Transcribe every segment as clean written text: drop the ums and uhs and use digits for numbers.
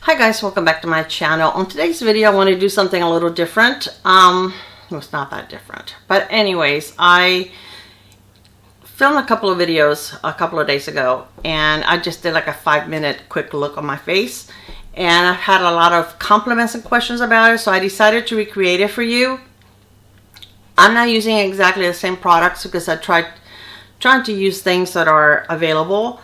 Hi guys, welcome back to my channel. On today's video I want to do something a little different. It's not that different, but anyways, I filmed a couple of videos a couple of days ago and I just did like a 5-minute quick look on my face, and I've had a lot of compliments and questions about it, so I decided to recreate it for you. I'm not using exactly the same products because I trying to use things that are available.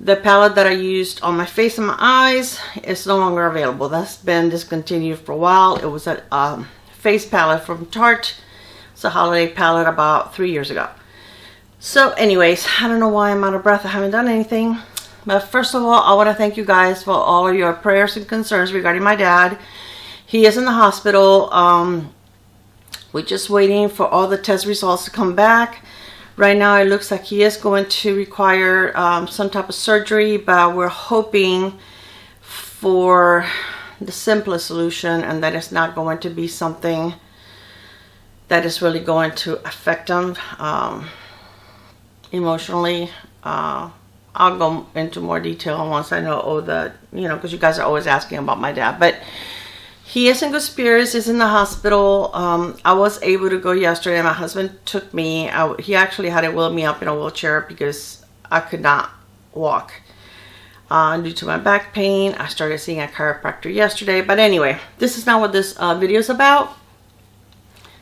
The palette that I used on my face and my eyes is no longer available. That's been discontinued for a while. It was a face palette from Tarte. It's a holiday palette about 3 years ago. So anyways, I don't know why I'm out of breath. I haven't done anything. But first of all, I want to thank you guys for all of your prayers and concerns regarding my dad. He is in the hospital. We're just waiting for all the test results to come back. Right now it looks like he is going to require some type of surgery, but we're hoping for the simplest solution, and that it's not going to be something that is really going to affect him emotionally. I'll go into more detail once I know all the, because you guys are always asking about my dad. But he is in good spirits. He's in the hospital. I was able to go yesterday. My husband took me. He actually had to wheel me up in a wheelchair because I could not walk due to my back pain. I started seeing a chiropractor yesterday. But anyway, this is not what this video is about.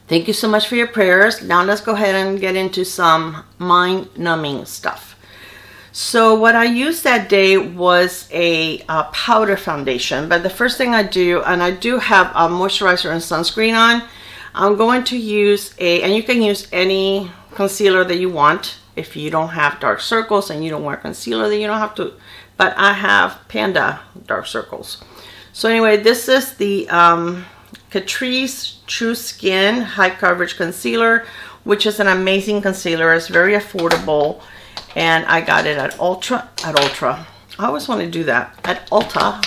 Thank you so much for your prayers. Now let's go ahead and get into some mind-numbing stuff. So what I used that day was a powder foundation, but the first thing I do, and I do have a moisturizer and sunscreen on, I'm going to use and you can use any concealer that you want. If you don't have dark circles and you don't wear concealer, then you don't have to, but I have Panda dark circles. So anyway, this is the Catrice True Skin High Coverage Concealer, which is an amazing concealer. It's very affordable. And I got it at Ulta. I always want to do that. At Ulta.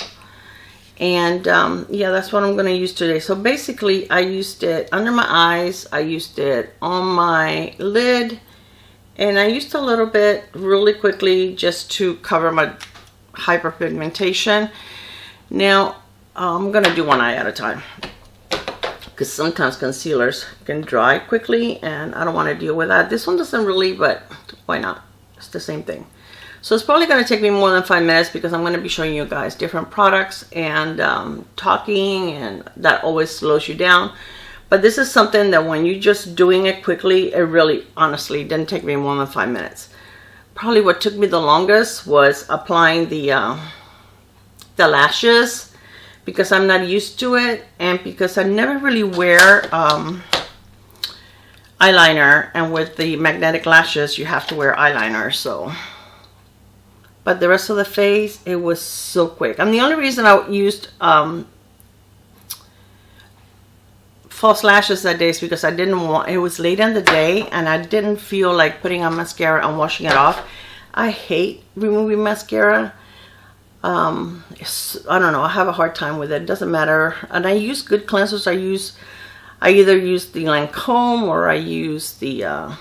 And yeah, that's what I'm going to use today. So basically, I used it under my eyes. I used it on my lid. And I used a little bit really quickly just to cover my hyperpigmentation. Now, I'm going to do one eye at a time, because sometimes concealers can dry quickly and I don't want to deal with that. This one doesn't really, but why not? It's the same thing. So it's probably going to take me more than 5 minutes because I'm going to be showing you guys different products and talking, and that always slows you down. But this is something that when you're just doing it quickly, it really honestly didn't take me more than 5 minutes. Probably what took me the longest was applying the lashes, because I'm not used to it, and because I never really wear eyeliner, and with the magnetic lashes you have to wear eyeliner. So, but the rest of the face, it was so quick. And the only reason I used false lashes that day is because I didn't want, it was late in the day and I didn't feel like putting on mascara and washing it off. I hate removing mascara. I don't know, I have a hard time with it. It doesn't matter. And I use good cleansers. I either use the Lancome or I use the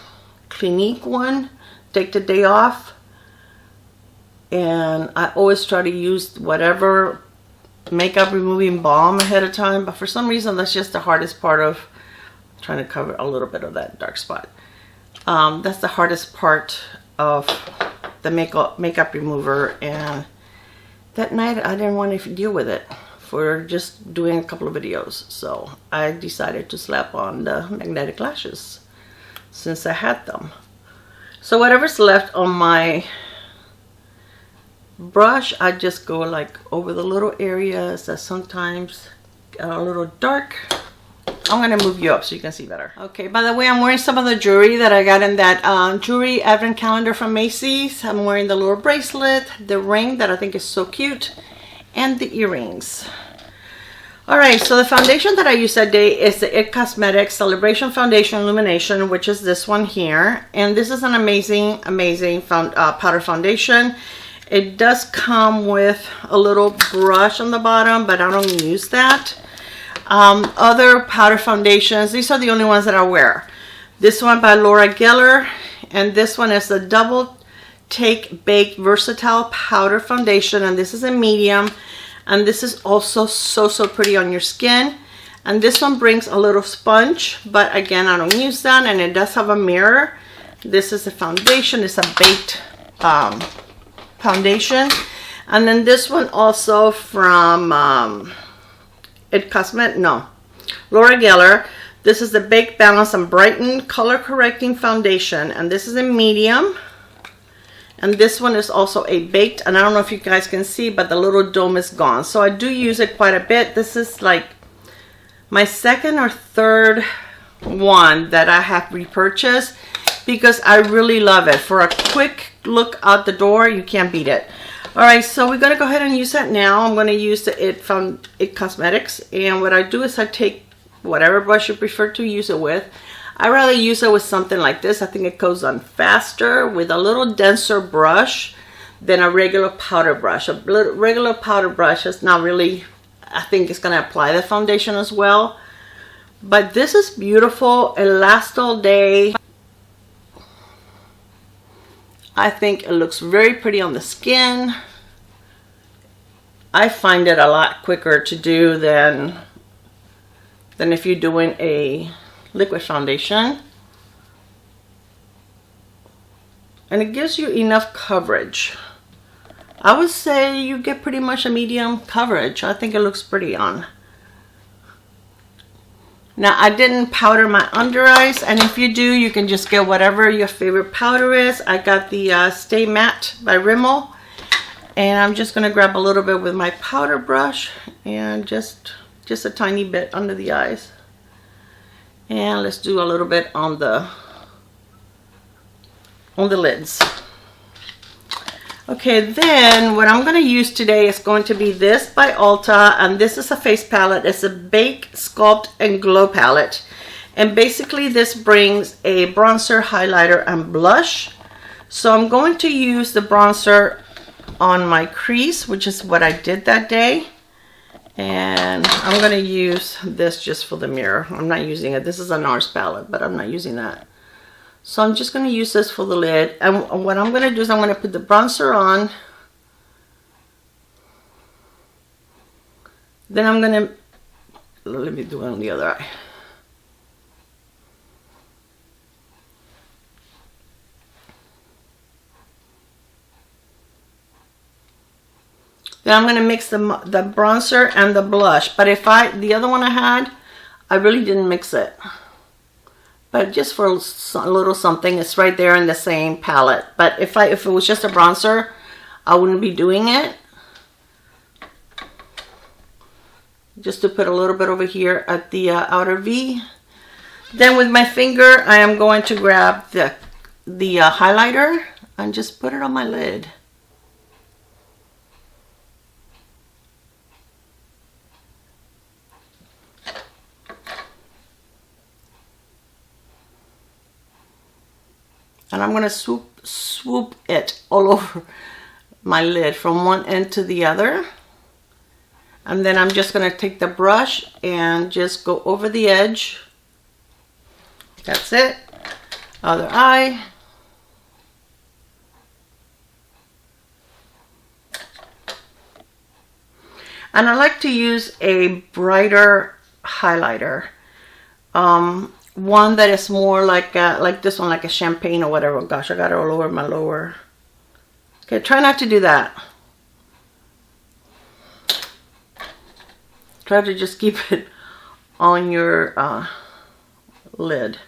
Clinique one. Take the day off. And I always try to use whatever makeup removing balm ahead of time. But for some reason, that's just the hardest part of trying to cover a little bit of that dark spot. That's the hardest part of the makeup remover. And that night, I didn't want to deal with it for just doing a couple of videos, so I decided to slap on the magnetic lashes since I had them. So whatever's left on my brush, I just go like over the little areas that sometimes get a little dark. I'm gonna move you up so you can see better. Okay, by the way, I'm wearing some of the jewelry that I got in that jewelry advent calendar from Macy's. I'm wearing the little bracelet, the ring that I think is so cute, and the earrings. Alright, so the foundation that I used that day is the IT Cosmetics Celebration Foundation Illumination, which is this one here. And this is an amazing powder foundation. It does come with a little brush on the bottom, but I don't use that. Other powder foundations, these are the only ones that I wear. This one by Laura Geller, and this one is the Double Take Baked Versatile Powder Foundation, and this is a medium. And this is also so pretty on your skin. And this one brings a little sponge, but again, I don't use that. And it does have a mirror. This is a foundation. It's a baked foundation. And then this one also from Laura Geller. This is the Baked Balance and Brighten Color Correcting Foundation. And this is a medium. And this one is also a baked, and I don't know if you guys can see, but the little dome is gone. So I do use it quite a bit. This is like my second or third one that I have repurchased because I really love it. For a quick look out the door, you can't beat it. All right, so we're gonna go ahead and use that now. I'm gonna use the It Cosmetics, and what I do is I take whatever brush you prefer to use it with. I rather use it with something like this. I think it goes on faster with a little denser brush than a regular powder brush. A regular powder brush is not really, I think it's going to apply the foundation as well. But this is beautiful. It lasts all day. I think it looks very pretty on the skin. I find it a lot quicker to do than if you're doing a liquid foundation, and it gives you enough coverage. I would say you get pretty much a medium coverage. I think it looks pretty on. Now I didn't powder my under eyes, and if you do, you can just get whatever your favorite powder is. I got the Stay Matte by Rimmel, and I'm just gonna grab a little bit with my powder brush and just a tiny bit under the eyes. And let's do a little bit on the lids. Okay, then what I'm going to use today is going to be this by Ulta, and this is a face palette. It's a Bake, Sculpt, and Glow palette. And basically this brings a bronzer, highlighter, and blush. So I'm going to use the bronzer on my crease, which is what I did that day. And I'm going to use this just for the mirror. I'm not using it. This is a NARS palette, but I'm not using that. So I'm just going to use this for the lid. And what I'm going to do is I'm going to put the bronzer on. Then I'm going to, let me do it on the other eye. Then I'm going to mix the bronzer and the blush. But the other one I had, I really didn't mix it. But just for a little something, it's right there in the same palette. But if it was just a bronzer, I wouldn't be doing it. Just to put a little bit over here at the outer V. Then with my finger, I am going to grab the highlighter and just put it on my lid. And I'm going to swoop it all over my lid from one end to the other. And then I'm just going to take the brush and just go over the edge. That's it. Other eye. And I like to use a brighter highlighter. One that is more like this one, like a champagne or whatever. Gosh, I got it all over my lower. Okay, try not to do that. Try to just keep it on your lid.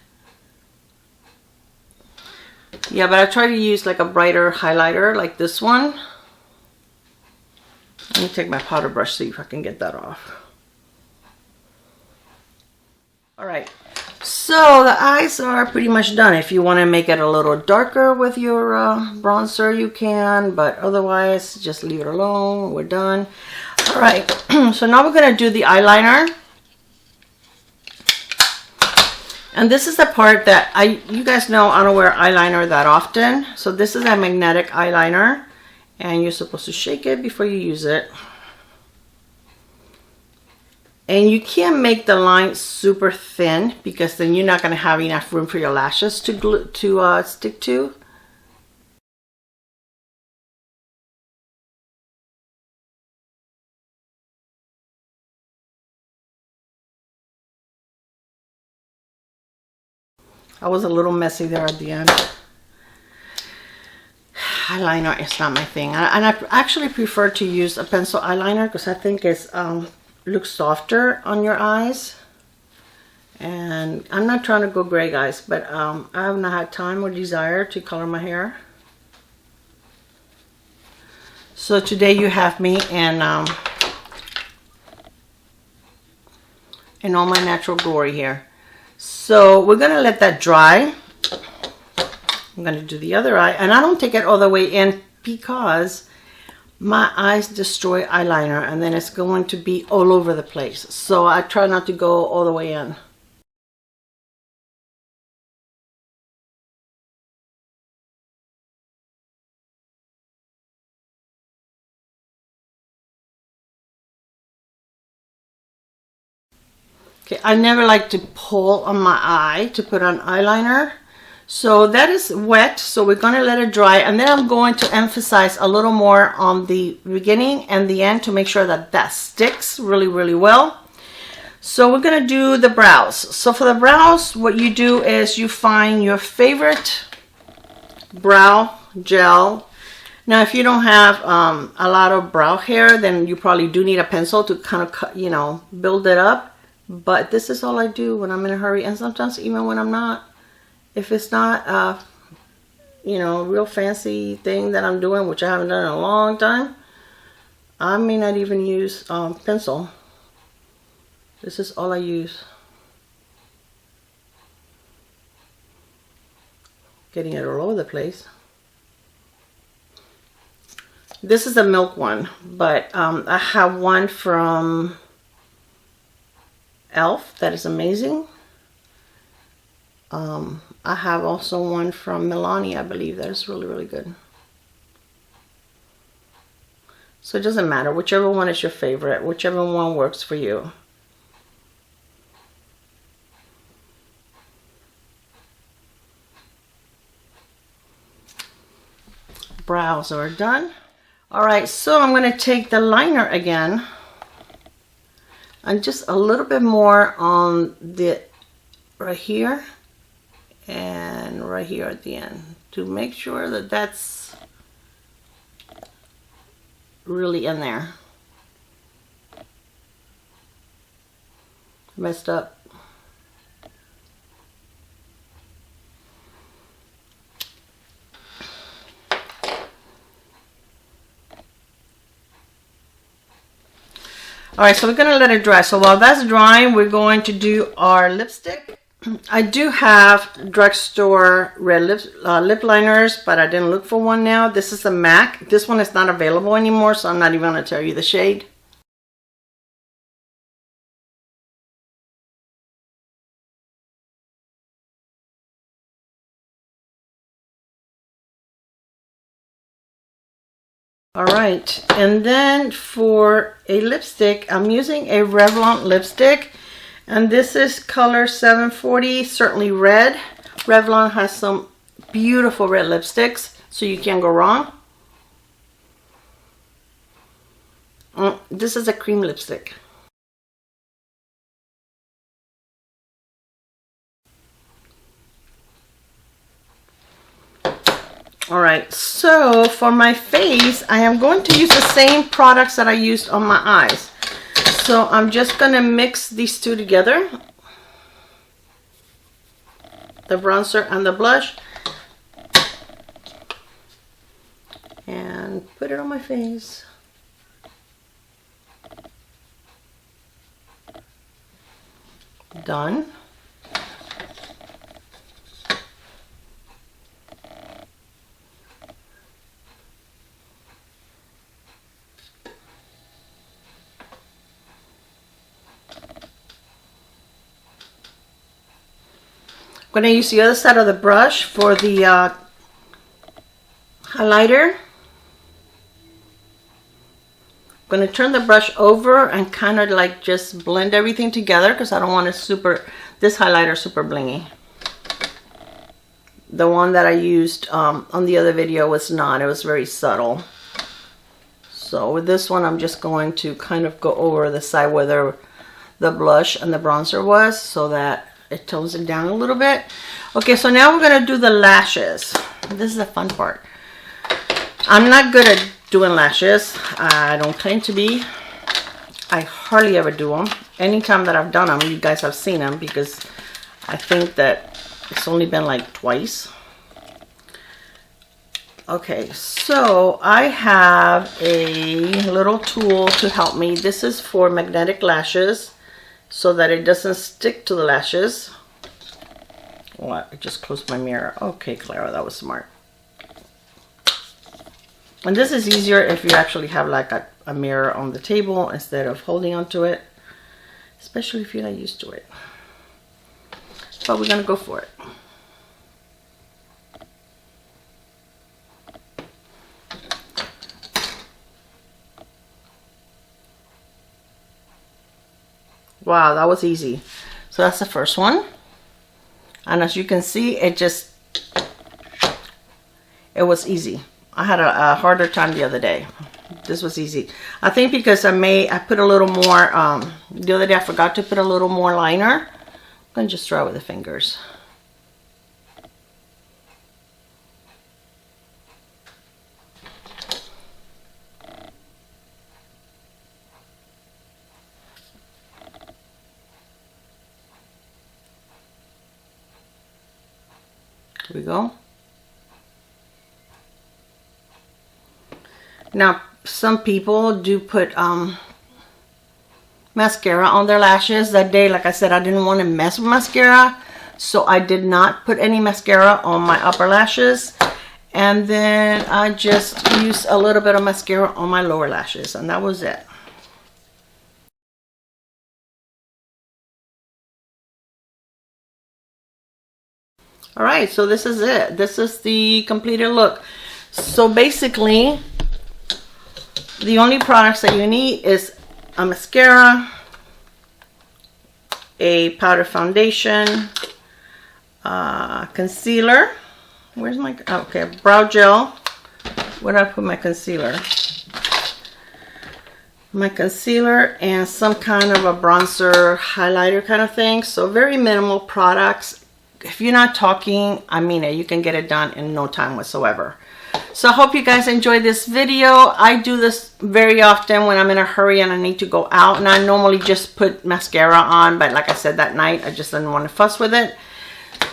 Yeah, but I try to use like a brighter highlighter like this one. Let me take my powder brush, see if I can get that off. All right. So the eyes are pretty much done. If you want to make it a little darker with your bronzer, you can, but otherwise just leave it alone. We're done. All right, so now we're going to do the eyeliner. And this is the part that you guys know I don't wear eyeliner that often. So this is a magnetic eyeliner, and you're supposed to shake it before you use it. And you can't make the line super thin because then you're not going to have enough room for your lashes to stick to. I was a little messy there at the end. Eyeliner is not my thing. And I actually prefer to use a pencil eyeliner because I think it's looks softer on your eyes. And I'm not trying to go gray, guys, but I have not had time or desire to color my hair. So today you have me in all my natural glory here. So we're gonna let that dry. I'm gonna do the other eye, and I don't take it all the way in because my eyes destroy eyeliner and then it's going to be all over the place. So I try not to go all the way in. Okay, I never like to pull on my eye to put on eyeliner. So that is wet, so we're going to let it dry, and then I'm going to emphasize a little more on the beginning and the end to make sure that that sticks really, really well. So we're going to do the brows. So for the brows, what you do is you find your favorite brow gel. Now, if you don't have a lot of brow hair, then you probably do need a pencil to kind of cut, you know, build it up. But this is all I do when I'm in a hurry, and sometimes even when I'm not. If it's not, you know, real fancy thing that I'm doing, which I haven't done in a long time, I may not even use pencil. This is all I use. Getting it all over the place. This is a milk one, but I have one from Elf that is amazing. I have also one from Milani, I believe, that is really, really good. So it doesn't matter, whichever one is your favorite, whichever one works for you. Brows are done. All right, so I'm going to take the liner again and just a little bit more on the right here and right here at the end to make sure that that's really in there. Messed up. All right, so we're gonna let it dry. So while that's drying, we're going to do our lipstick. I do have drugstore red lip liners, but I didn't look for one now. This is a MAC. This one is not available anymore, so I'm not even going to tell you the shade. All right, and then for a lipstick, I'm using a Revlon lipstick. And this is color 740, certainly red. Revlon has some beautiful red lipsticks, so you can't go wrong. This is a cream lipstick. All right, so for my face, I am going to use the same products that I used on my eyes. So I'm just going to mix these two together, the bronzer and the blush, and put it on my face. Done. I'm going to use the other side of the brush for the highlighter. I'm going to turn the brush over and kind of like just blend everything together because I don't want it this highlighter super blingy. The one that I used on the other video was not. It was very subtle. So with this one, I'm just going to kind of go over the side where the blush and the bronzer was so that it tones it down a little bit. Okay, so now we're gonna do the lashes. This is the fun part. I'm not good at doing lashes. I don't claim to be. I hardly ever do them. Anytime that I've done them, you guys have seen them, because I think that it's only been like twice. Okay, so I have a little tool to help me. This is for magnetic lashes, so that it doesn't stick to the lashes. What? I just closed my mirror. Okay, Clara, that was smart. And this is easier if you actually have like a mirror on the table instead of holding onto it, especially if you're not used to it. But we're gonna go for it. Wow, that was easy. So that's the first one. And as you can see, it was easy. I had a harder time the other day. This was easy. I think because I put a little more, the other day I forgot to put a little more liner. I'm going to just draw with the fingers. Here we go. Now, some people do put mascara on their lashes. That day, like I said, I didn't want to mess with mascara, so I did not put any mascara on my upper lashes. And then I just used a little bit of mascara on my lower lashes, and that was it. All right, so this is it. This is the completed look. So basically, the only products that you need is a mascara, a powder foundation, concealer. Where's my, okay, brow gel. Where did I put my concealer? My concealer and some kind of a bronzer highlighter kind of thing. So very minimal products. If you're not talking, I mean it. You can get it done in no time whatsoever. So I hope you guys enjoyed this video. I do this very often when I'm in a hurry and I need to go out. And I normally just put mascara on. But like I said, that night, I just didn't want to fuss with it.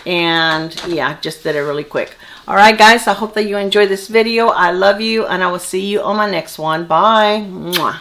And yeah, just did it really quick. All right, guys. I hope that you enjoyed this video. I love you. And I will see you on my next one. Bye. Mwah.